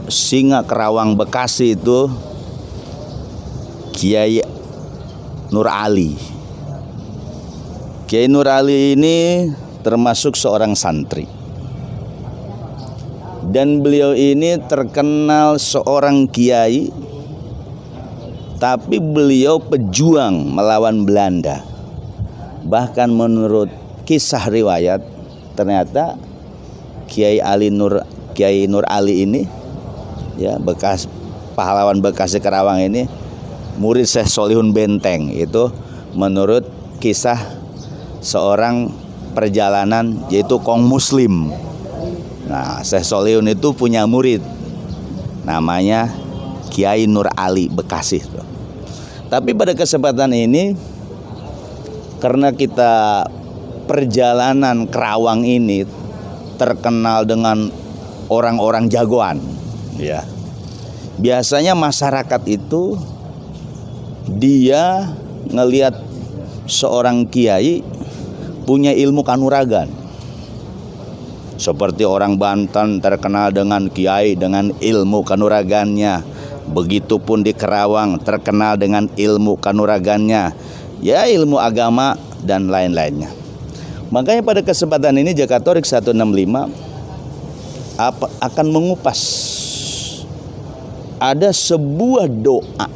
Singa Kerawang Bekasi itu Kiai Nur Ali. Kiai Nur Ali ini termasuk seorang santri, dan beliau ini terkenal seorang kiai, tapi beliau pejuang melawan Belanda. Bahkan menurut kisah riwayat, ternyata Kiai Nur Ali ini, ya, bekas pahlawan Bekasi Kerawang ini, murid Syekh Solihun Benteng. Itu menurut kisah seorang perjalanan, yaitu Kong Muslim. Nah, Syekh Solihun itu punya murid namanya Kiai Nur Ali Bekasi. Tapi pada kesempatan ini, karena kita perjalanan Kerawang ini terkenal dengan orang-orang jagoan, ya. Biasanya masyarakat itu dia ngelihat seorang kiai punya ilmu kanuragan. Seperti orang Banten terkenal dengan kiai dengan ilmu kanuragannya. Begitupun di Kerawang terkenal dengan ilmu kanuragannya, ya, ilmu agama dan lain-lainnya. Makanya pada kesempatan ini Jakatorik 165 akan mengupas ada sebuah doa,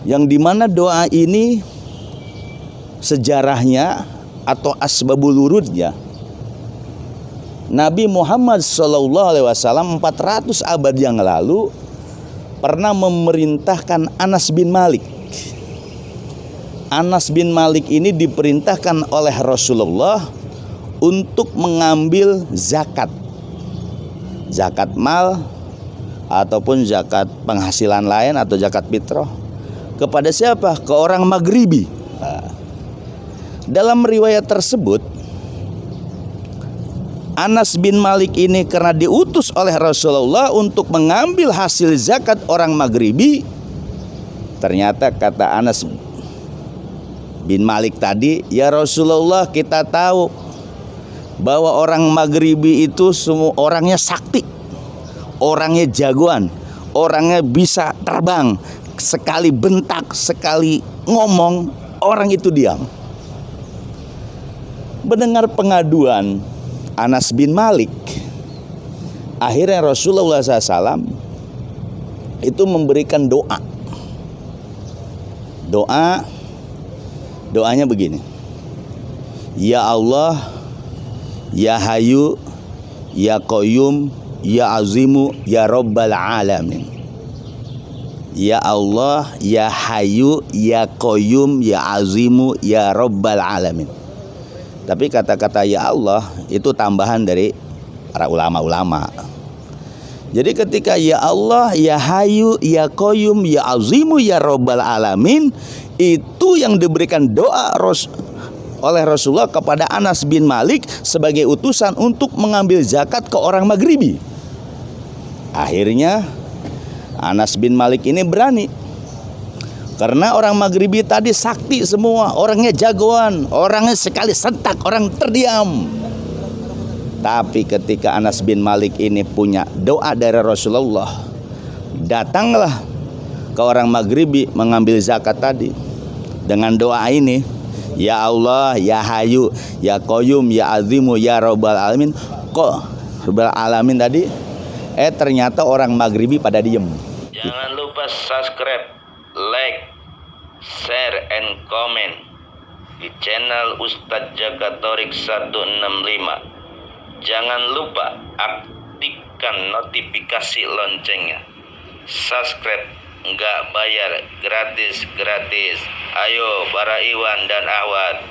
yang dimana doa ini sejarahnya atau asbabul wurudnya, Nabi Muhammad SAW 400 abad yang lalu pernah memerintahkan Anas bin Malik. Anas bin Malik ini diperintahkan oleh Rasulullah untuk mengambil zakat. Zakat mal ataupun zakat penghasilan lain atau zakat fitrah. Kepada siapa? Ke orang Maghribi. Nah, dalam riwayat tersebut, Anas bin Malik ini karena diutus oleh Rasulullah untuk mengambil hasil zakat orang Maghribi. Ternyata kata Anas bin Malik tadi, ya Rasulullah, kita tahu bahwa orang Maghribi itu semua orangnya sakti, orangnya jagoan, orangnya bisa terbang, sekali bentak, sekali ngomong, orang itu diam. Mendengar pengaduan Anas bin Malik, akhirnya Rasulullah SAW itu memberikan doa. Doanya begini: Ya Allah, Ya Hayu, Ya Qayyum, Ya Azimu, Ya Rabbal Alamin. Ya Allah, Ya Hayu, Ya Qayyum, Ya Azimu, Ya Rabbal Alamin. Tapi kata-kata Ya Allah itu tambahan dari para ulama-ulama. Jadi ketika Ya Allah, Ya Hayu, Ya Qayyum, Ya Azimu, Ya Rabbal Alamin, itu yang diberikan doa oleh Rasulullah kepada Anas bin Malik sebagai utusan untuk mengambil zakat ke orang Maghribi. Akhirnya Anas bin Malik ini berani, karena orang Maghribi tadi sakti semua, orangnya jagoan, orangnya sekali sentak orang terdiam. Tapi ketika Anas bin Malik ini punya doa dari Rasulullah, datanglah ke orang Maghribi mengambil zakat tadi dengan doa ini, Ya Allah, Ya Hayu, Ya Qayyum, Ya Azimu, Ya Rabbal Alamin. Kok Rabbal Alamin tadi? Ternyata orang Maghribi pada diem. Jangan lupa subscribe, like, share, and comment di channel Ustadz Jakatorik 165. Jangan lupa aktifkan notifikasi loncengnya. Subscribe nggak bayar, gratis. Ayo para Iwan dan Ahwat,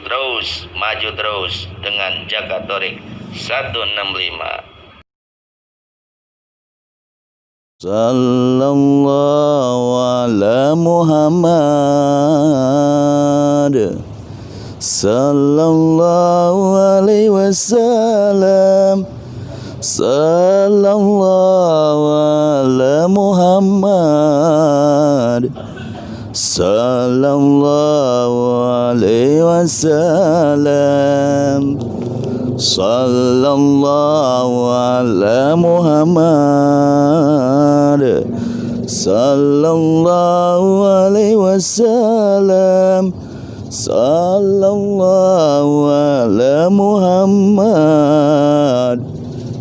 terus maju terus dengan Jakatorik 165. Sallallahu ala Muhammad, sallallahu alaihi wasallam, sallallahu ala Muhammad, sallallahu alaihi wasallam. Sallallahu ala Muhammad. Sallallahu alaihi wasallam. Sallallahu ala Muhammad.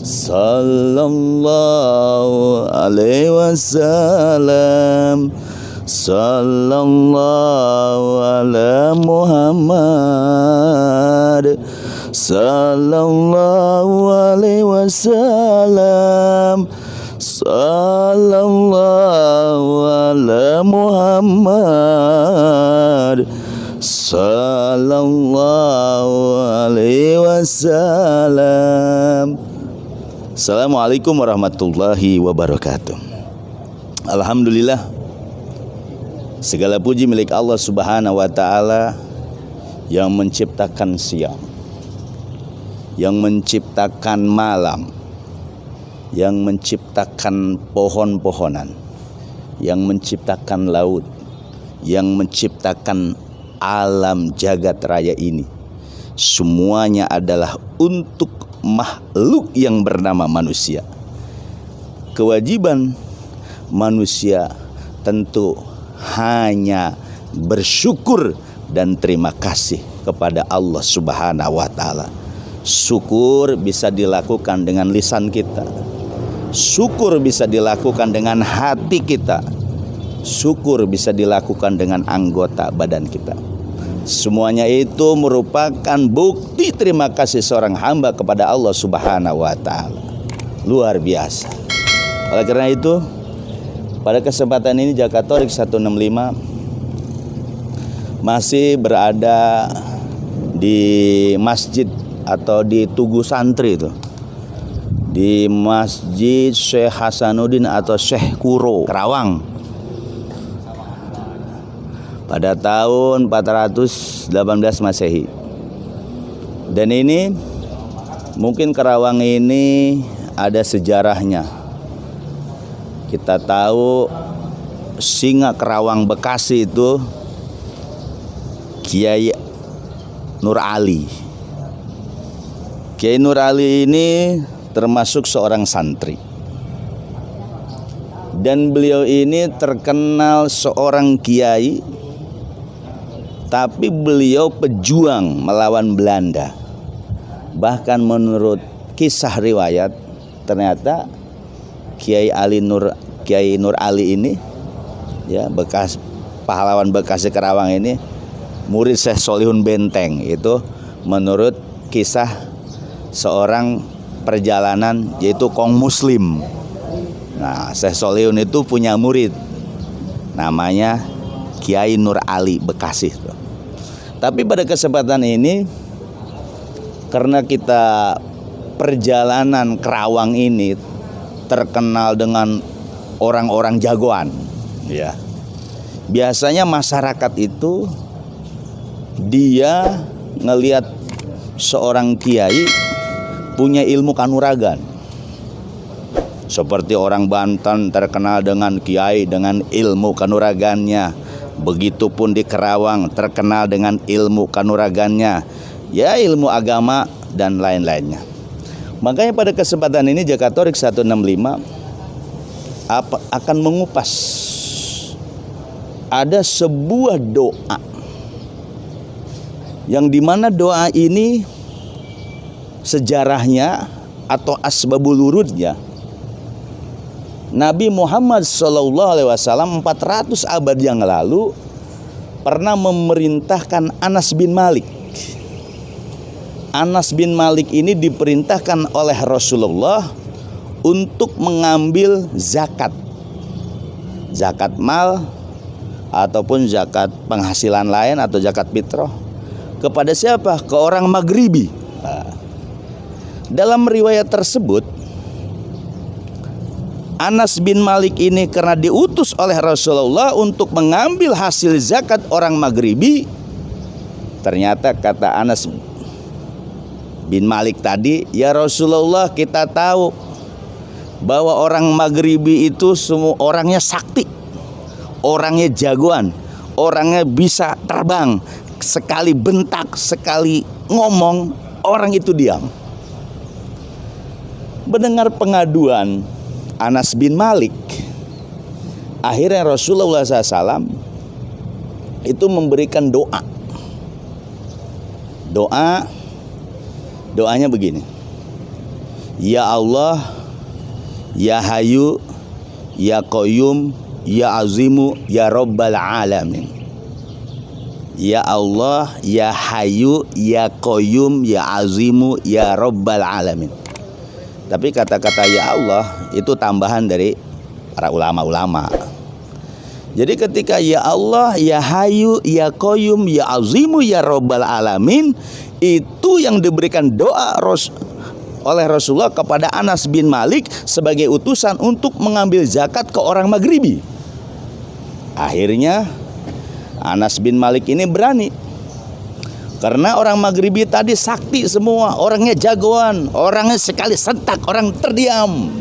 Sallallahu alaihi wasallam. Sallallahu ala Muhammad. Sallallahu alaihi wasallam. Sallallahu ala Muhammad. Sallallahu alaihi wasallam. Assalamualaikum warahmatullahi wabarakatuh. Alhamdulillah, segala puji milik Allah Subhanahu wa ta'ala yang menciptakan siang, yang menciptakan malam, yang menciptakan pohon-pohonan, yang menciptakan laut, yang menciptakan alam jagat raya ini. Semuanya adalah untuk makhluk yang bernama manusia. Kewajiban manusia tentu hanya bersyukur dan terima kasih kepada Allah Subhanahu wa ta'ala. Syukur bisa dilakukan dengan lisan kita, syukur bisa dilakukan dengan hati kita, syukur bisa dilakukan dengan anggota badan kita. Semuanya itu merupakan bukti terima kasih seorang hamba kepada Allah Subhanahu wa ta'ala. Luar biasa. Oleh karena itu, pada kesempatan ini Jakatorik 165 masih berada di masjid atau di Tugu Santri itu, di Masjid Syekh Hasanuddin atau Syekh Kuro, Karawang, pada tahun 418 Masehi. Dan ini mungkin Karawang ini ada sejarahnya. Kita tahu singa Karawang Bekasi itu Kiai Nur Ali. Kiai Nur Ali ini termasuk seorang santri, dan beliau ini terkenal seorang kiai, tapi beliau pejuang melawan Belanda. Bahkan menurut kisah riwayat, ternyata Kiai Nur Ali ini, ya, bekas pahlawan Bekasi Karawang ini, murid Syekh Solihun Benteng. Itu menurut kisah seorang perjalanan, yaitu Kong Muslim. Nah, Syekh Solihun itu punya murid namanya Kiai Nur Ali Bekasi. Tapi pada kesempatan ini, karena kita perjalanan Karawang ini terkenal dengan orang-orang jagoan, ya. Biasanya masyarakat itu dia ngelihat seorang kiai punya ilmu kanuragan. Seperti orang Banten terkenal dengan kiai dengan ilmu kanuragannya, begitupun di Karawang terkenal dengan ilmu kanuragannya, ya, ilmu agama dan lain-lainnya. Makanya pada kesempatan ini Jakatorik 165 akan mengupas ada sebuah doa, yang dimana doa ini sejarahnya atau asbabul wurudnya, Nabi Muhammad SAW 400 abad yang lalu pernah memerintahkan Anas bin Malik. Anas bin Malik ini diperintahkan oleh Rasulullah untuk mengambil zakat mal ataupun zakat penghasilan lain atau zakat fitrah kepada siapa? Ke orang Maghribi. Dalam riwayat tersebut, Anas bin Malik ini karena diutus oleh Rasulullah untuk mengambil hasil zakat orang Maghribi, ternyata kata Anas bin Malik tadi, ya Rasulullah, kita tahu bahwa orang Maghribi itu semua orangnya sakti, orangnya jagoan, orangnya bisa terbang, sekali bentak, sekali ngomong, orang itu diam. mendengar pengaduan Anas bin Malik, akhirnya Rasulullah SAW itu memberikan doa. Doanya begini. Ya Allah, Ya Hayu, Ya Qayyum, Ya Azimu, Ya Rabbal Alamin. Ya Allah, Ya Hayu, Ya Qayyum, Ya Azimu, Ya Rabbal Alamin. Tapi kata-kata Ya Allah itu tambahan dari para ulama-ulama. Jadi ketika Ya Allah, Ya Hayu, Ya Qayyum, Ya Azimu, Ya Rabbal Alamin, itu yang diberikan doa oleh Rasulullah kepada Anas bin Malik sebagai utusan untuk mengambil zakat ke orang Maghribi. Akhirnya Anas bin Malik ini berani, karena orang Maghribi tadi sakti semua, orangnya jagoan, orangnya sekali sentak orang terdiam.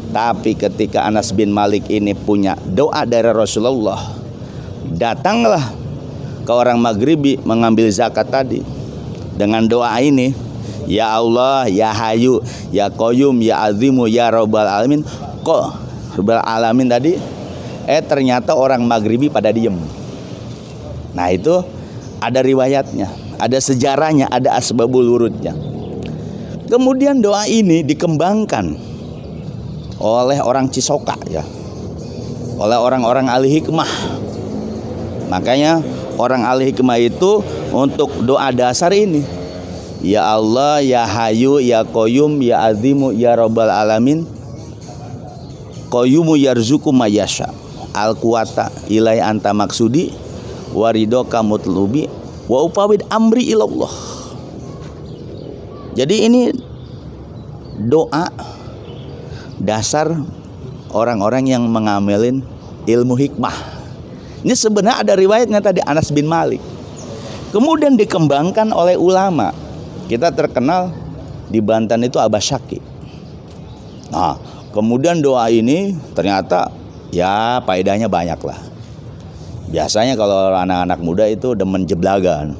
Tapi ketika Anas bin Malik ini punya doa dari Rasulullah, datanglah ke orang Maghribi mengambil zakat tadi dengan doa ini. Ya Allah, Ya Hayu, Ya Qayyum, Ya Azimu, Ya Rabbal Alamin. Kok Rabbal Alamin tadi ternyata orang Maghribi pada diem. Nah itu ada riwayatnya, ada sejarahnya, ada asbabul wurudnya. Kemudian doa ini dikembangkan oleh orang Cisoka, ya, oleh orang-orang ahli hikmah. Makanya orang ahli hikmah itu untuk doa dasar ini, Ya Allah, Ya Hayu, Ya Qayyum, Ya Azimu, Ya Rabbal Alamin, Qayyumu yarzuku mayasya, al-quwata ilai anta maksudi, waridoka mutlubi, wa upawid amri ilallah. Jadi ini doa dasar orang-orang yang mengamalin ilmu hikmah. Ini sebenarnya ada riwayatnya tadi, Anas bin Malik. Kemudian dikembangkan oleh ulama. Kita terkenal di Banten itu Abah Syaki. Nah, kemudian doa ini ternyata ya faedahnya banyak lah. Biasanya kalau anak-anak muda itu demen jeblagan.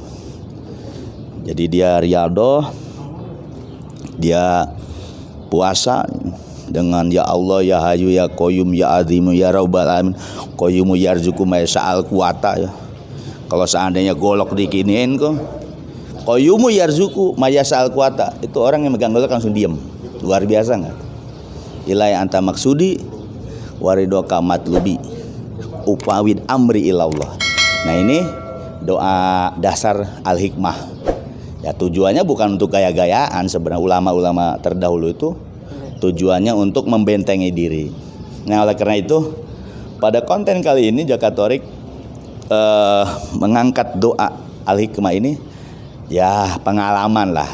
Jadi dia riyadhah, dia puasa dengan Ya Allah, Ya Hayu, Ya Qayyum, Ya Azimu, Ya Rabbal Alamin, Qayyumu yarzuku mayasa'al quwata, ya. Kalau seandainya golok dikiniin kok, Qayyumu yarzuku mayasa'al quwata, itu orang yang megang golok langsung diem. Luar biasa enggak? Ilai anta maksudi waridoka matlubi, upawid amri ilallah. Nah ini doa dasar al-hikmah. Ya tujuannya bukan untuk gaya-gayaan. Sebenarnya ulama-ulama terdahulu itu tujuannya untuk membentengi diri. Nah oleh karena itu pada konten kali ini Jakatorik mengangkat doa al-hikmah ini, ya pengalaman lah,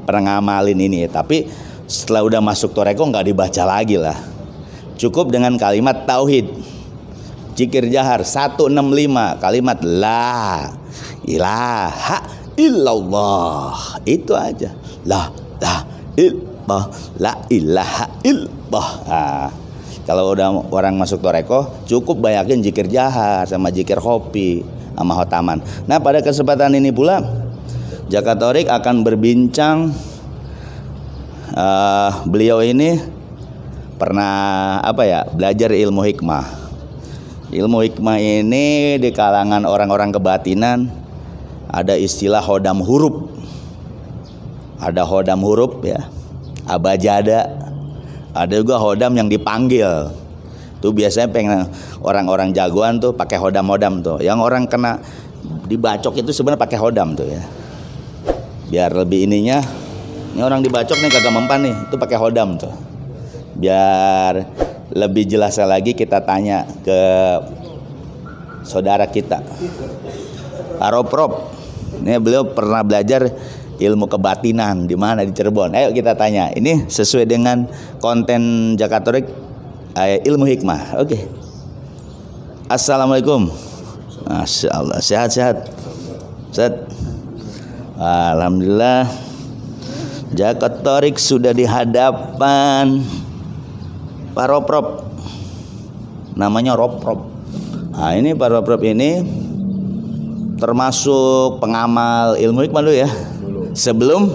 pernah ngamalin ini. Tapi setelah udah masuk toreko nggak dibaca lagi lah. Cukup dengan kalimat tauhid, zikir jahar 165, kalimat la ilaha illallah, itu aja. La illallah, la ilaha illallah. Nah, kalau udah orang masuk toreko cukup banyakin zikir jahar sama zikir khofi sama khotaman. Nah pada kesempatan ini pula Jakatorik akan berbincang, beliau ini pernah belajar ilmu hikmah. Ilmu hikmah ini di kalangan orang-orang kebatinan ada istilah hodam huruf. Ada hodam huruf ya, abajada. Ada juga hodam yang dipanggil. Tuh biasanya pengen orang-orang jagoan tuh pakai hodam-hodam tuh. Yang orang kena dibacok itu sebenarnya pakai hodam tuh ya. Biar lebih ininya, ini orang dibacok nih kagak mempan nih, itu pakai hodam tuh. Biar lebih jelas lagi kita tanya ke saudara kita Aroprop. Ini beliau pernah belajar ilmu kebatinan di mana, di Cirebon. Ayo kita tanya. Ini sesuai dengan konten Jakatorik ilmu hikmah. Oke. Assalamualaikum. Masya Allah, sehat-sehat. Ustaz. Alhamdulillah. Jakatorik sudah di hadapan Pak Roprop, namanya Roprop. Nah ini Pak Roprop ini termasuk pengamal ilmu hikmah dulu ya. sebelum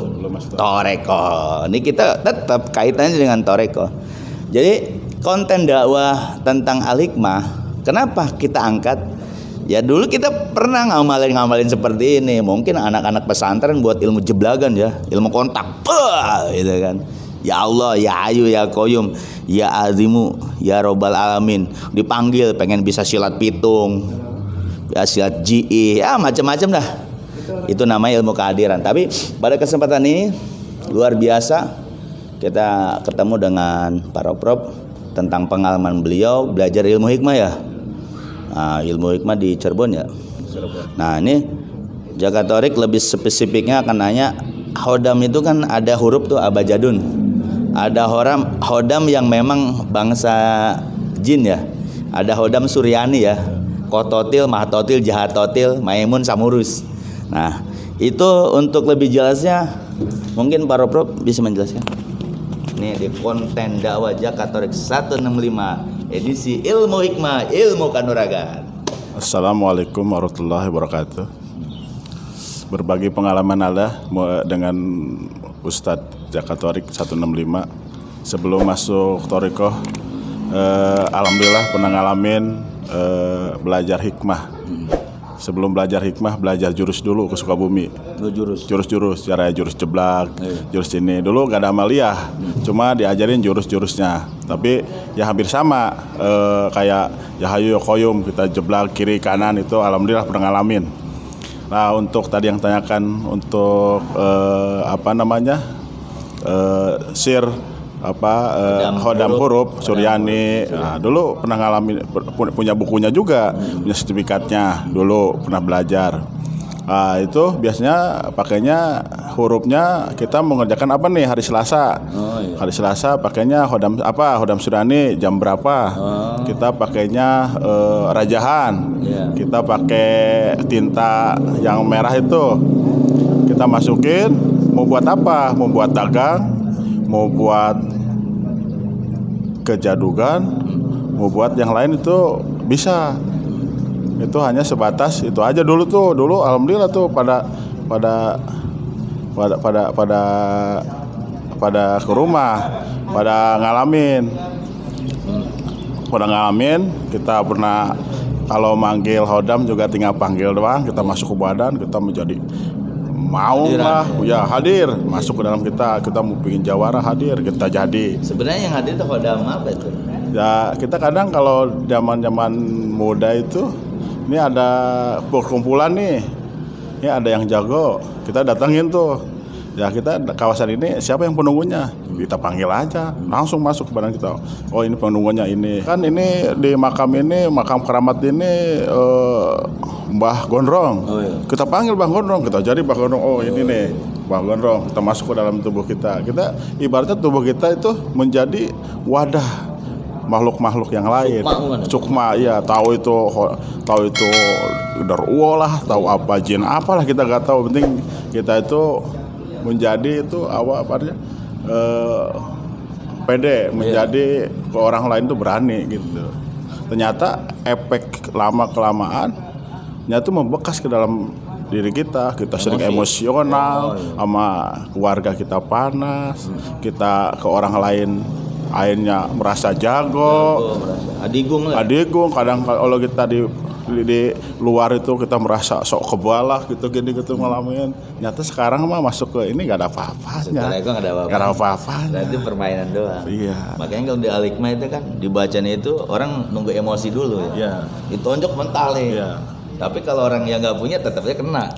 toreko. Ini kita tetap kaitannya dengan toreko. Jadi konten dakwah tentang al-hikmah, kenapa kita angkat? Ya dulu kita pernah ngamalin seperti ini. Mungkin anak-anak pesantren buat ilmu jeblagan ya, ilmu kontak, gitu kan. Ya Allah, ya Hayu, ya Qayyum, ya Azimu, ya Robbal Alamin. Dipanggil pengen bisa silat pitung, ya silat ji'i, ya macam-macam dah. Itu namanya ilmu kehadiran. Tapi pada kesempatan ini luar biasa kita ketemu dengan para prof tentang pengalaman beliau belajar ilmu hikmah ya. Nah, ilmu hikmah di Cirebon ya. Nah ini Jakatorik lebih spesifiknya akan nanya, Hodam itu kan ada huruf tuh abajadun. Ada Hodam yang memang bangsa jin ya. Ada Hodam Suryani ya. Kototil, Mahtotil, Jahatotil, Maimun, Samurus. Nah itu untuk lebih jelasnya mungkin para prof bisa menjelaskan. Ini di konten dakwah Jakatorik 165 edisi ilmu hikmah, ilmu kanuragan. Assalamualaikum warahmatullahi wabarakatuh. Berbagi pengalaman Anda dengan Ustadz Jakatorik 165. Sebelum masuk Torikoh, alhamdulillah pernah ngalamin belajar hikmah. Sebelum belajar hikmah, belajar jurus dulu ke Sukabumi. Jurus-jurus, cara jurus jeblak, jurus ini. Dulu gak ada amaliyah, cuma diajarin jurus-jurusnya. Tapi ya hampir sama, kayak ya Hayu, ya Qayyum, kita jeblak kiri kanan itu alhamdulillah pernah ngalamin. Nah untuk tadi yang tanyakan untuk sir Hodam huruf Suryani. Nah, dulu pernah ngalamin, punya bukunya juga, punya sertifikatnya, dulu pernah belajar. Nah, itu biasanya pakainya hurufnya kita mengerjakan apa nih hari Selasa. Hari Selasa pakainya Hodam Suryani jam berapa. Kita pakainya rajahan. Kita pakai tinta yang merah itu. Kita masukin, mau buat apa? Mau buat dagang, mau buat kejadugan, mau buat yang lain itu bisa. Itu hanya sebatas itu aja dulu tuh. Dulu alhamdulillah tuh pada ke rumah, pada ngalamin. Kita pernah kalau manggil Hodam juga tinggal panggil doang, kita masuk ke badan, kita menjadi hadir masuk ke dalam kita mau bikin jawara hadir, kita jadi. Sebenarnya yang hadir itu Hodam apa itu? Ya kita kadang kalau zaman muda itu ini ada perkumpulan nih, ini ada yang jago, kita datangin tuh. Ya kita kawasan ini siapa yang penunggunya, kita panggil aja, langsung masuk ke badan kita. Oh ini penunggunya ini. Kan ini di makam keramat ini Mbah Gondrong. Kita panggil Mbah Gondrong, kita jadi Mbah Gondrong. Oh ini nih Mbah Gondrong, kita masuk ke dalam tubuh kita. Kita ibaratnya tubuh kita itu menjadi wadah makhluk-makhluk yang lain. Sukma, ya tahu itu darwo lah, tahu apa jin apalah kita nggak tahu. Penting kita itu menjadi itu pede, menjadi ke orang lain itu berani gitu. Ternyata efek lama kelamaan nyata membekas ke dalam diri kita sering emosional, sama keluarga kita panas, kita ke orang lain akhirnya merasa jago, adigung. Kadang kalau kita di luar itu kita merasa sok kebalah gitu ngalamin. Nyata sekarang mah masuk ke ini gak ada apa-apanya. Gak ada apa-apanya. Berarti permainan doang. Iya. Makanya kalau di al-hikmah itu kan dibacanya itu orang nunggu emosi dulu ya. Iya. Ditonjok mental nih. Iya. Tapi kalau orang yang nggak punya tetapnya kena.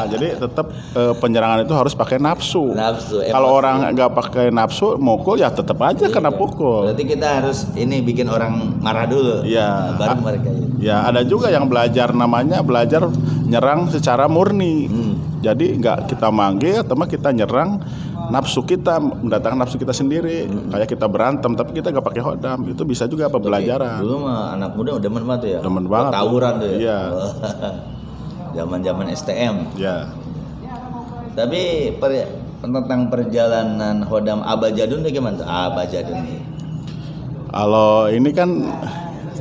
Jadi tetap penyerangan itu harus pakai nafsu. Kalau orang nggak pakai nafsu mukul ya tetap aja kena pukul. Berarti kita harus ini bikin orang marah dulu. Iya. Baru mereka. Ya ada juga yang belajar nyerang secara murni. Jadi nggak kita manggil, atau kita nyerang nafsu kita, mendatangkan nafsu kita sendiri. Kayak kita berantem tapi kita gak pakai Hodam, itu bisa juga pembelajaran. Dulu mah anak muda udah demen banget ya. Demen banget. Tawuran tuh ya. Iya. Zaman-zaman STM. Iya. Tapi tentang perjalanan Hodam Abajadun itu gimana tuh? Abajadun nih. Kalau ini kan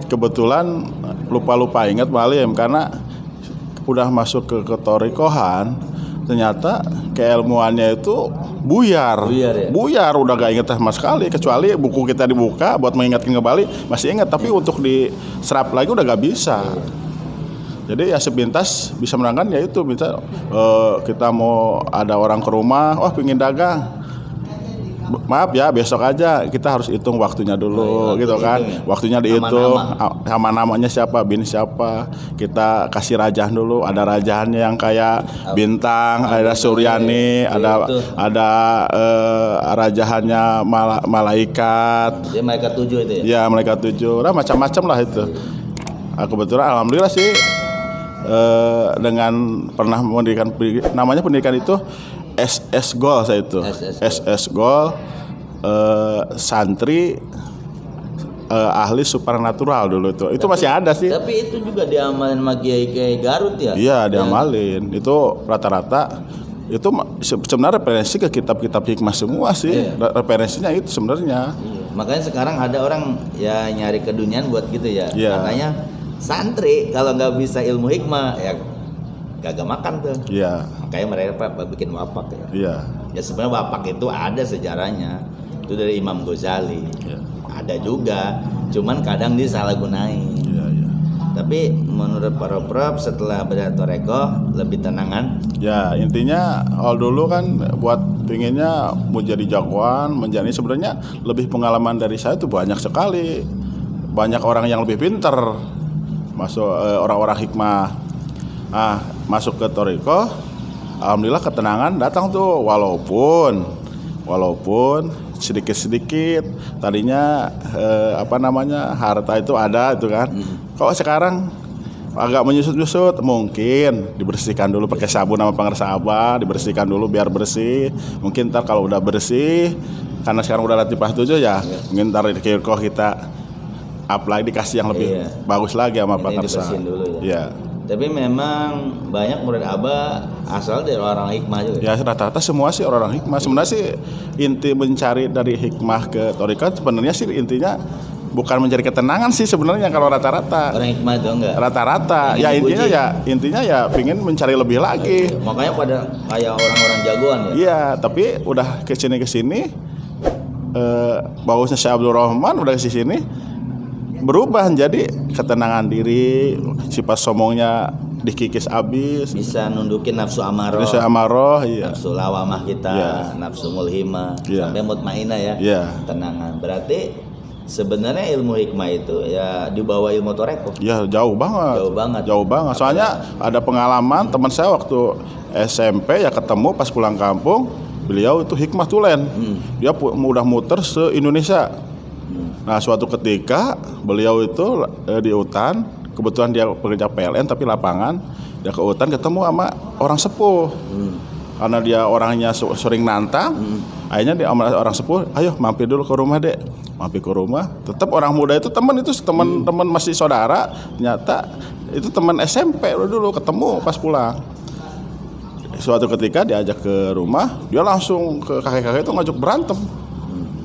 kebetulan lupa ingat Malim karena udah masuk ke Torikohan. ternyata keilmuannya itu buyar ya? Buyar, udah gak inget sama sekali, kecuali buku kita dibuka buat mengingatkan kembali masih ingat, tapi untuk diserap lagi udah gak bisa. Jadi ya sepintas bisa menerangkan, ya itu bisa kita mau ada orang ke rumah, pingin dagang, maaf ya besok aja, kita harus hitung waktunya dulu gitu kan. Waktunya dihitung, sama namanya siapa, bin siapa, kita kasih rajah dulu. Ada rajahnya yang kayak bintang, ada Suryani, ada rajahannya malaikat. Dia malaikat 7 itu ya? Ya malaikat 7, nah macam-macam lah itu. Kebetulan alhamdulillah sih dengan pernah mendirikan, namanya pendidikan itu SS Goal, saya itu SS Goal, santri ahli supernatural dulu itu masih ada sih. Tapi itu juga diamalin sama Kiai Garut ya? Iya diamalin, itu rata-rata itu sebenarnya referensi ke kitab-kitab hikmah semua sih. Referensinya itu sebenarnya. Makanya sekarang ada orang ya nyari kedunian buat gitu ya. Katanya santri kalau nggak bisa ilmu hikmah ya kagak makan tuh. Iya. Makanya mereka bikin wapak ya. Iya. Ya sebenarnya wapak itu ada sejarahnya. Itu dari Imam Ghazali. Iya. Ada juga, cuman kadang disalahgunain. Iya. Tapi menurut para prof setelah bertorekoh lebih tenangan. Ya intinya dulu kan buat pinginnya mau jadi jagoan, menjadi, sebenarnya lebih pengalaman dari saya itu banyak sekali. Banyak orang yang lebih pintar masuk, orang-orang hikmah. Masuk ke Toriko, alhamdulillah ketenangan datang tuh, walaupun sedikit-sedikit. Tadinya harta itu ada itu kan. Kok sekarang agak menyusut-nyusut, mungkin dibersihkan dulu pakai sabun sama pengeresaba, dibersihkan dulu biar bersih. Mungkin ntar kalau udah bersih, karena sekarang udah Latifah 7 ya, mungkin ntar di Kirkoh kita up lagi, dikasih yang lebih bagus lagi sama pengeresaba. Ya. Tapi memang banyak murid Abah asal dari orang hikmah juga. Ya rata-rata semua sih orang hikmah. Sebenarnya sih inti mencari dari hikmah ke Thariqah sebenarnya sih intinya bukan mencari ketenangan sih sebenarnya kalau rata-rata. Orang hikmah itu enggak. Rata-rata ya intinya ya pingin mencari lebih lagi. Makanya pada kayak orang-orang jagoan ya. Iya, tapi udah kesini bagusnya Syekh Abdul Rahman udah kesini berubah jadi ketenangan diri, sifat sombongnya dikikis abis, bisa nundukin nafsu amaroh, iya. Nafsu lawamah kita, nafsu mulhimah, sampai mutmainah ya, tenangan. Berarti sebenarnya ilmu hikmah itu ya di bawah ilmu Torekoh. Ya jauh banget. Soalnya ada pengalaman teman saya waktu SMP ya ketemu pas pulang kampung, beliau itu hikmah tulen, dia udah muter se Indonesia. Nah suatu ketika beliau itu di hutan, kebetulan dia pekerja PLN tapi lapangan, dia ke hutan ketemu sama orang sepuh. Karena dia orangnya sering nantang, akhirnya dia sama orang sepuh, ayo mampir dulu ke rumah dek. Mampir ke rumah, tetap orang muda itu teman masih saudara, ternyata itu teman SMP dulu ketemu pas pulang. Suatu ketika diajak ke rumah, dia langsung ke kakek-kakek itu ngajak berantem.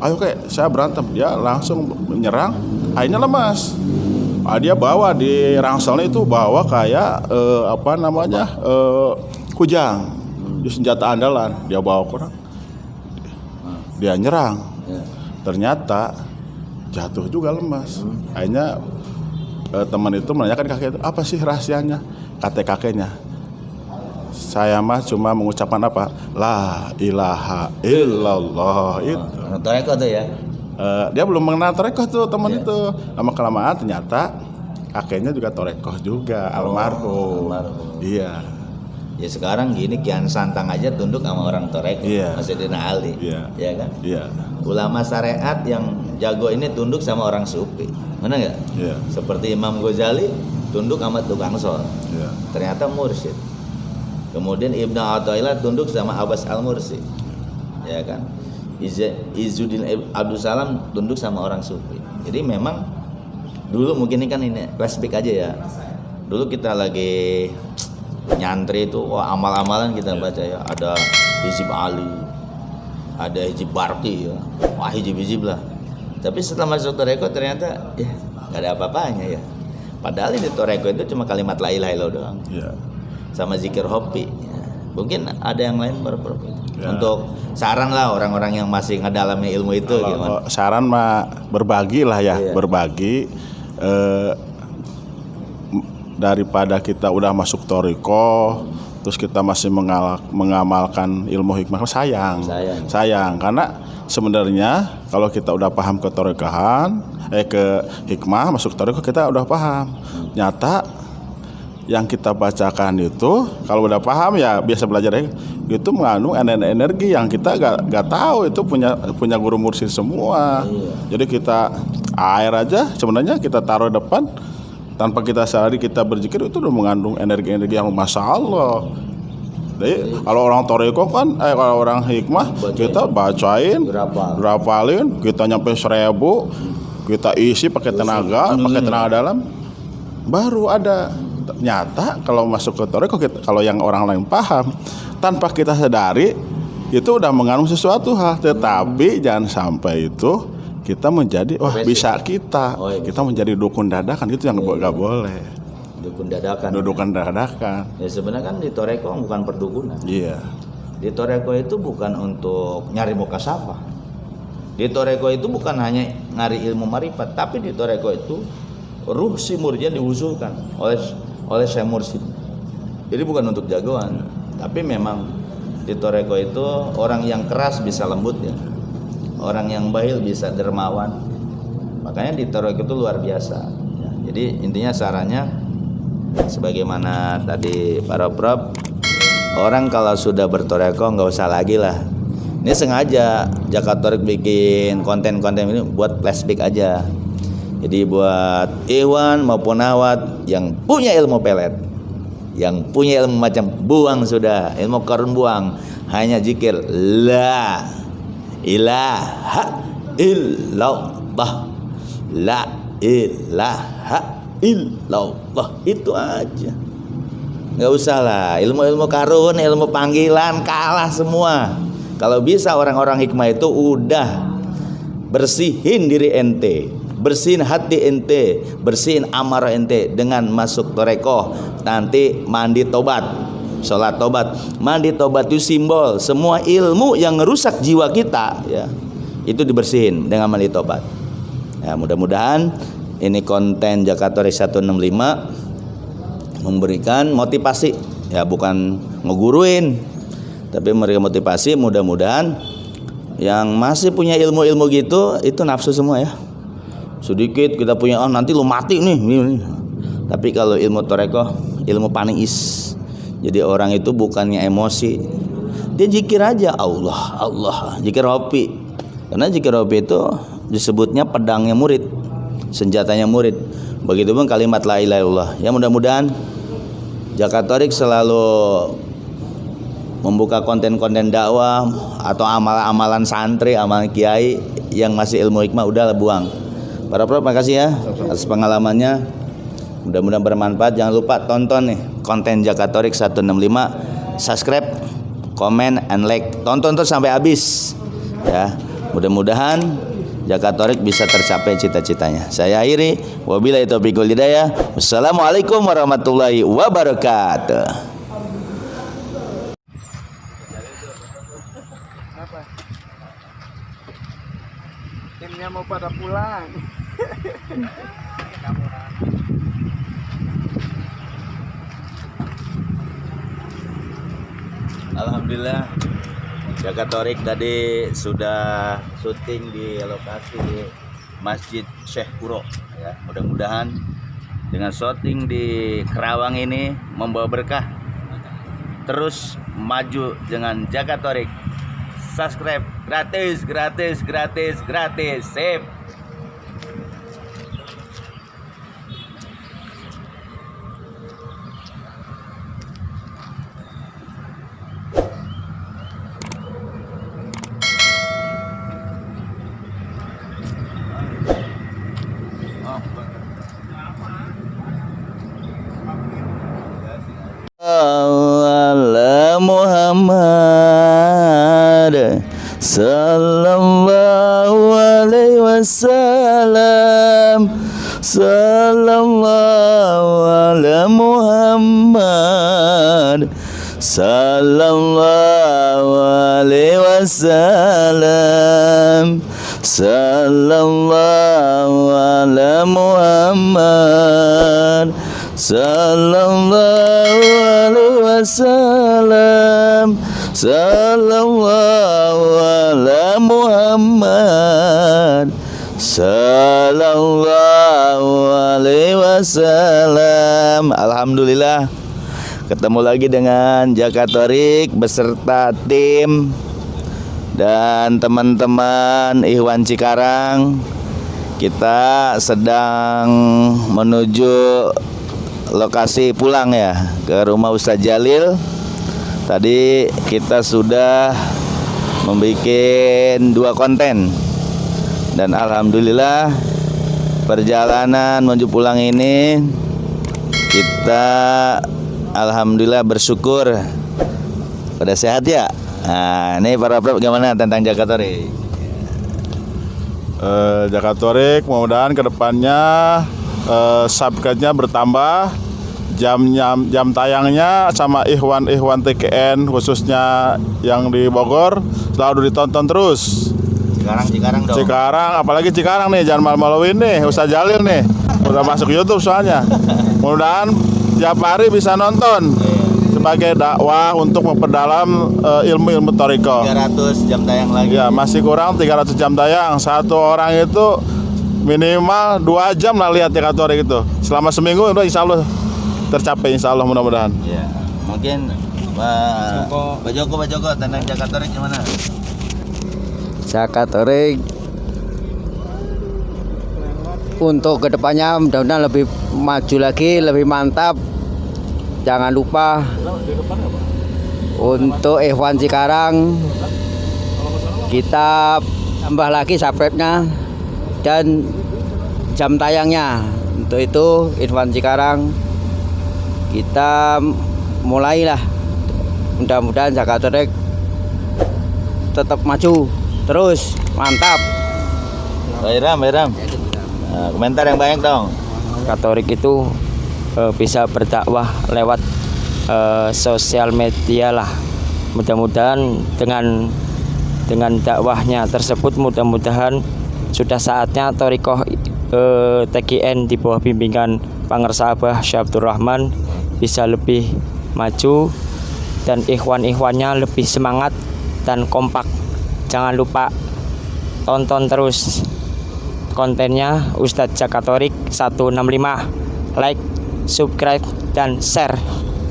Ayo kayak saya berantem, dia langsung menyerang, akhirnya lemas. Dia bawa di rangselnya itu kayak kujang, di senjata andalan, dia bawa ke orang, dia nyerang, ternyata jatuh juga lemas. Akhirnya teman itu menanyakan kakek itu, apa sih rahasianya? Kata kakeknya, saya mah cuma mengucapkan apa? La ilaha illallah itu. Torekoh tuh ya. Dia belum mengenal Torekoh tuh teman itu. Lama-kelamaan ternyata kakeknya juga Torekoh juga, almarhum. Iya. Ya sekarang gini Kian Santang aja tunduk sama orang Torekoh, Masjidina Ali. Iya kan? Iya. Ulama syariat yang jago ini tunduk sama orang sufi. Mana enggak? Iya. Seperti Imam Ghazali tunduk sama tukang sol. Iya. Ternyata mursyid. Kemudian Ibnu Athaillah tunduk sama Abbas Al-Mursi. Ya kan? Izzuddin Abdul Salam tunduk sama orang sufi. Jadi memang dulu mungkin ini flashback aja ya. Dulu kita lagi nyantri itu amal-amalan kita baca ya. Ada hizib Ali, ada hizib Barqi ya. Hizib lah. Tapi setelah masuk Torekoh ternyata ya gak ada apa-apanya ya. Padahal di Torekoh itu cuma kalimat la ilaha illallah doang. Sama zikir hobi. Mungkin ada yang lain untuk saran lah orang-orang yang masih ngedalami ilmu itu gimana? Saran mah berbagi lah ya, berbagi daripada kita udah masuk thariqah terus kita masih mengamalkan ilmu hikmah, sayang karena sebenarnya kalau kita udah paham ke thariqahan ke hikmah, masuk thariqah kita udah paham. Nyata yang kita bacakan itu kalau udah paham ya biasa belajar itu mengandung energi yang kita gak tahu itu punya guru mursyid semua. Jadi kita air aja sebenarnya kita taruh depan tanpa kita sadari kita berzikir itu udah mengandung energi-energi yang masya Allah. Jadi kalau orang thariqah kan kalau orang hikmah kita bacain, rapalin, kita nyampe 1000, kita isi pakai tenaga dalam baru ada. Nyata kalau masuk ke thariqah kalau yang orang lain paham tanpa kita sadari itu udah mengandung sesuatu hal, tetapi jangan sampai itu kita menjadi bisa kita menjadi dukun dadakan, itu yang nggak boleh. Dukun dadakan. Ya sebenarnya kan di thariqah bukan perdukunan. Iya. Di thariqah itu bukan untuk nyari mukasafah. Di thariqah itu bukan hanya nyari ilmu marifat, tapi di thariqah itu ruh si murjid diusulkan oleh Syekh Mursyid. Jadi bukan untuk jagoan, tapi memang di thariqah itu orang yang keras bisa lembut ya. Orang yang bahil bisa dermawan. Makanya di thariqah itu luar biasa ya. Jadi intinya sarannya sebagaimana tadi para prof, orang kalau sudah berthariqah nggak usah lagi lah. Ini sengaja Jakatoriq bikin konten-konten ini buat flashback aja. Jadi buat Iwan maupun Awad yang punya ilmu pelet, yang punya ilmu macam buang sudah, ilmu karun buang, hanya zikir la ilaha illallah, la ilaha illallah, itu aja. Nggak usah lah ilmu-ilmu karun, ilmu panggilan kalah semua. Kalau bisa orang-orang hikmah itu udah bersihin diri ente, bersihin hati ente, bersihin amarah ente dengan masuk thariqah. Nanti mandi tobat, sholat tobat. Mandi tobat itu simbol semua ilmu yang ngerusak jiwa kita ya, itu dibersihin dengan mandi tobat ya. Mudah-mudahan ini konten Jakatoriq 165 memberikan motivasi ya, bukan ngeguruin tapi memberikan motivasi. Mudah-mudahan yang masih punya ilmu-ilmu gitu itu nafsu semua ya. Sedikit kita punya nanti lu mati nih. Tapi kalau ilmu thariqah ilmu paling jadi orang itu bukannya emosi, dia zikir aja Allah, zikir hobi. Karena zikir hobi itu disebutnya pedangnya murid, senjatanya murid. Begitupun kalimat la ilaha illallah. Ya mudah-mudahan Jakatoriq selalu membuka konten-konten dakwah atau amalan-amalan santri, amalan kiai yang masih ilmu hikmah udahlah buang. Para prof, makasih ya atas pengalamannya. Mudah-mudahan bermanfaat. Jangan lupa tonton nih konten Jakatoriq 165, subscribe, comment, and like. Tonton terus sampai habis ya. Mudah-mudahan Jakatoriq bisa tercapai cita-citanya. Saya akhiri, wabillahi taufiq wal hidayah. Wassalamualaikum warahmatullahi wabarakatuh. Timnya mau pada pulang. Alhamdulillah Jakatoriq tadi sudah syuting di lokasi Masjid Syekh Kuro ya. Mudah-mudahan dengan syuting di Kerawang ini membawa berkah. Terus maju dengan Jakatoriq. Subscribe gratis. Sip. Muhammad sallallahu alaihi wasallam, sallallahu ala Muhammad sallallahu alaihi wasallam, sallallahu ala Muhammad, sallallahu alaihi wasallam, sallallahu ala Muhammad, sallallahu alaihi wasallam. Alhamdulillah, ketemu lagi dengan Jakatorik beserta tim dan teman-teman Ikhwan Cikarang. Kita sedang menuju lokasi pulang ya, ke rumah Ustadz Jalil. Tadi kita sudah membuat 2 konten, dan alhamdulillah perjalanan menuju pulang ini kita alhamdulillah bersyukur pada sehat ya. Nah, ini para Prof bagaimana tentang Jakatorik? Jakatorik mudah-mudahan kedepannya subscribe-nya bertambah, jam tayangnya sama Ikhwan TKN khususnya yang di Bogor selalu ditonton terus. Cikarang dong. Cikarang, apalagi Cikarang nih, jangan malu-maluin nih, Ustadz Jalil nih udah masuk YouTube soalnya. Mudah-mudahan tiap hari bisa nonton sebagai dakwah untuk memperdalam ilmu thariqah. 300 jam tayang lagi. Ya, masih kurang 300 jam tayang. Satu orang itu minimal 2 jam lah lihat Jakatorik itu. Selama seminggu itu insya Allah tercapai, insya Allah mudah-mudahan. Ya, mungkin Pak Joko tentang Jakatorik gimana? Jakatorik untuk kedepannya mudah-mudahan lebih maju lagi, lebih mantap. Jangan lupa untuk Ikhwan Cikarang kita tambah lagi subscribe-nya dan jam tayangnya. Untuk itu Ikhwan Cikarang kita mulailah, mudah-mudahan Jakatorik tetap maju terus, mantap. Bayram. Nah, komentar yang banyak dong. Jakatorik itu bisa berdakwah lewat sosial media lah. Mudah-mudahan dengan dakwahnya tersebut, mudah-mudahan sudah saatnya thariqah TKN di bawah bimbingan Pangersa Abah Syekh Abdul Rahman bisa lebih maju dan ikhwan-ikhwannya lebih semangat dan kompak. Jangan lupa tonton terus kontennya Ustadz Jakatorik 165. Like, subscribe, dan share.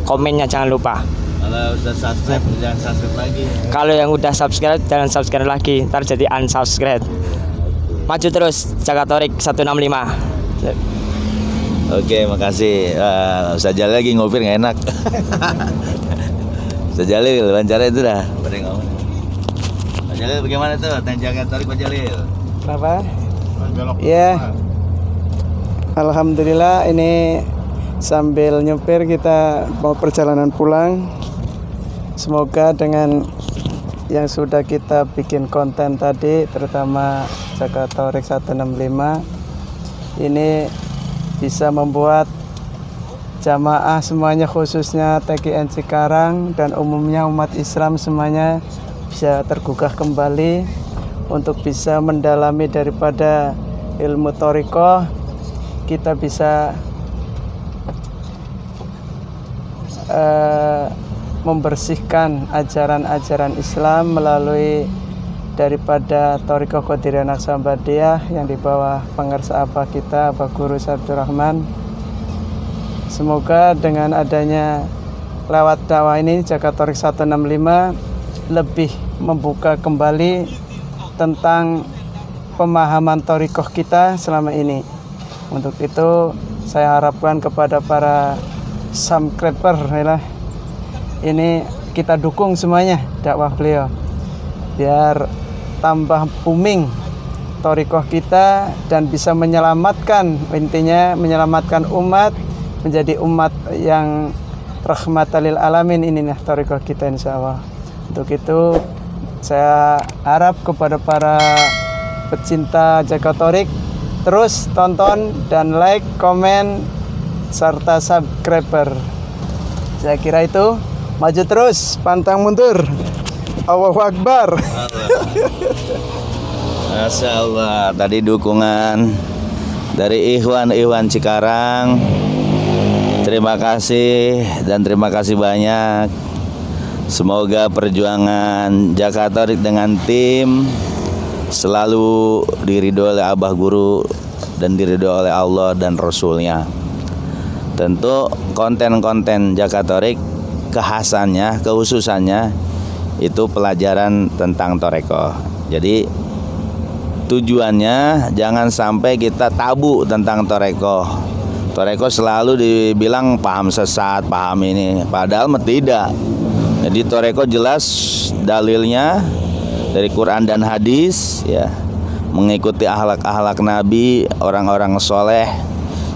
Komennya jangan lupa. Kalau udah subscribe jangan subscribe lagi. Kalau yang udah subscribe jangan subscribe lagi, ntar jadi unsubscribe. Maju terus Jakatorik 165. Oke, makasih. Ustadz Jalil lagi ngopir nggak enak. Ustadz Jalil wawancara itu dah. Pak Jalil bagaimana tuh tentang Jakatorik Pak Jalil? Apa? Ya, alhamdulillah ini sambil nyupir kita mau perjalanan pulang. Semoga dengan yang sudah kita bikin konten tadi, terutama Jakatorik 165, ini bisa membuat jamaah semuanya, khususnya TKN Cikarang dan umumnya umat Islam semuanya bisa tergugah kembali untuk bisa mendalami daripada ilmu thariqah. Kita bisa membersihkan ajaran-ajaran Islam melalui daripada thariqah Qadiriyah Naqsabandiyah yang di bawah Pangersa Abah kita, Abah Guru Abdul Rahman. Semoga dengan adanya lewat dakwah ini Jakatorik 165 lebih membuka kembali tentang pemahaman thariqah kita selama ini. Untuk itu saya harapkan kepada para subscriber ini kita dukung semuanya dakwah beliau biar tambah booming thariqah kita dan bisa menyelamatkan, intinya menyelamatkan umat menjadi umat yang rahmatan lil alamin. Ini nah thariqah kita insyaallah. Untuk itu saya harap kepada para pecinta Jakatorik terus tonton dan like, komen, serta subscriber. Saya kira itu. Maju terus, pantang mundur. Allahu Akbar. Masya Allah, tadi dukungan dari Ikhwan Cikarang. Terima kasih dan terima kasih banyak. Semoga perjuangan Jakatorik dengan tim selalu diridhoi oleh Abah Guru dan diridhoi oleh Allah dan Rasulnya. Tentu konten-konten Jakatorik kekhasannya, kekhususannya itu pelajaran tentang toreko. Jadi tujuannya jangan sampai kita tabu tentang toreko. Toreko selalu dibilang paham sesat, paham ini, padahal tidak. Jadi toreko jelas dalilnya dari Quran dan hadis, ya, mengikuti akhlak-akhlak Nabi, orang-orang soleh.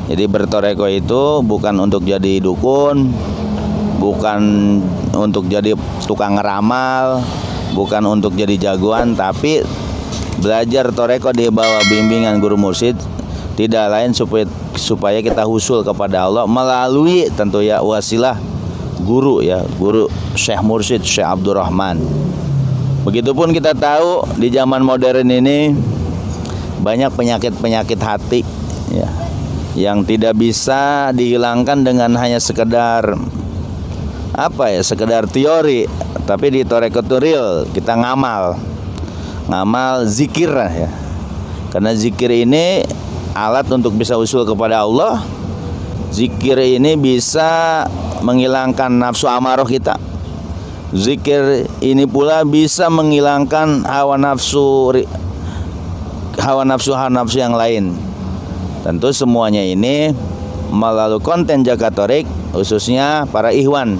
Jadi bertoreko itu bukan untuk jadi dukun, bukan untuk jadi tukang ngeramal, bukan untuk jadi jagoan, tapi belajar toreko di bawah bimbingan guru mursyid tidak lain supaya kita husul kepada Allah melalui tentu ya wasilah guru, ya, guru Syekh Mursyid Syekh Abdurrahman. Begitupun kita tahu di zaman modern ini banyak penyakit-penyakit hati, ya, yang tidak bisa dihilangkan dengan hanya sekedar sekedar teori, tapi di toreko itu real, kita ngamal zikir, ya. Karena zikir ini alat untuk bisa usul kepada Allah. Zikir ini bisa menghilangkan nafsu amarah kita. Zikir ini pula bisa menghilangkan hawa nafsu yang lain. Tentu semuanya ini melalui konten Jakatorik, khususnya para ikhwan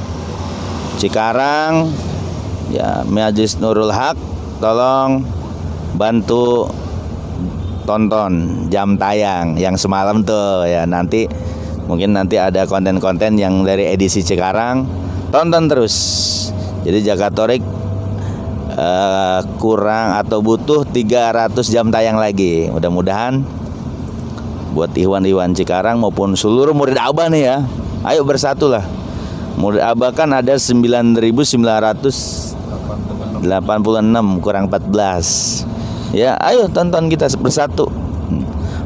Cikarang, ya, Majelis Nurul Haq, tolong bantu tonton jam tayang yang semalam tuh, ya. Mungkin nanti ada konten-konten yang dari edisi Cikarang, tonton terus. Jadi Jakatorik kurang atau butuh 300 jam tayang lagi. Mudah-mudahan buat Ikhwan Cikarang maupun seluruh murid Abah nih, ya, ayo bersatulah. Murid Abah kan ada 9.986 kurang 14. Ya, ayo tonton kita bersatu.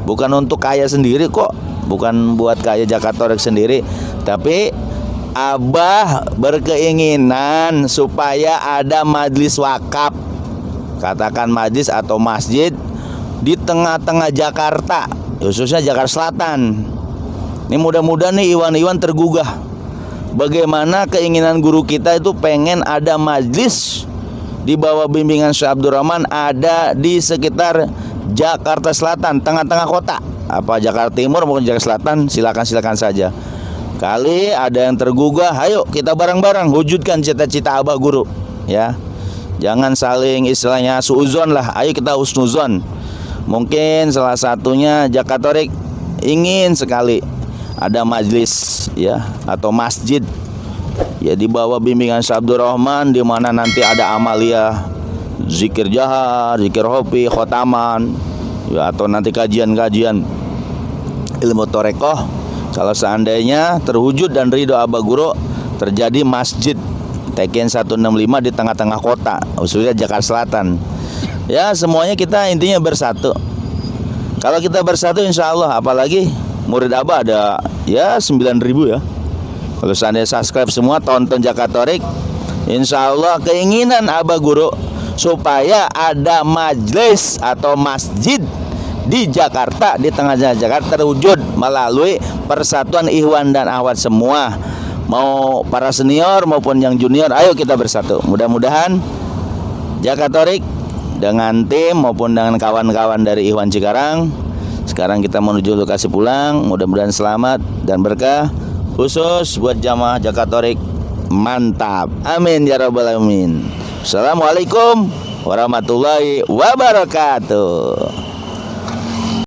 Bukan untuk kaya sendiri kok, bukan buat kaya Jakatorik sendiri, tapi Abah berkeinginan supaya ada majelis wakaf, katakan majelis atau masjid di tengah-tengah Jakarta, khususnya Jakarta Selatan. Ini mudah-mudahan nih Iwan tergugah. Bagaimana keinginan guru kita itu pengen ada majelis di bawah bimbingan Syekh Abdurrahman ada di sekitar Jakarta Selatan, tengah-tengah kota. Apa Jakarta Timur maupun Jakarta Selatan, silakan saja. Kali ada yang tergugah, ayo kita bareng-bareng wujudkan cita-cita Abah Guru, ya. Jangan saling istilahnya suuzon lah, ayo kita husnuzon. Mungkin salah satunya Jakatorik ingin sekali ada majelis, ya, atau masjid, ya, di bawah bimbingan Syekh Abdurrahman, di mana nanti ada amalia zikir jahar, zikir hopi, khotaman, ya, atau nanti kajian-kajian ilmu torekoh. Kalau seandainya terwujud dan ridho Abah Guru, terjadi masjid TKN 165 di tengah-tengah kota, khususnya Jakarta Selatan. Ya, semuanya kita intinya bersatu. Kalau kita bersatu, insya Allah, apalagi murid Abah ada ya 9.000, ya. Kalau seandainya subscribe semua, tonton Jakatorik, insya Allah keinginan Abah Guru supaya ada majelis atau masjid di Jakarta, di tengah Jakarta, terwujud melalui persatuan ikhwan dan akhwat semua, mau para senior maupun yang junior. Ayo kita bersatu. Mudah-mudahan Jakatorik dengan tim maupun dengan kawan-kawan dari Ikhwan Cikarang, sekarang kita menuju lokasi pulang, mudah-mudahan selamat dan berkah, khusus buat jamaah Jakatorik. Mantap, amin ya rabbal alamin. Assalamualaikum warahmatullahi wabarakatuh.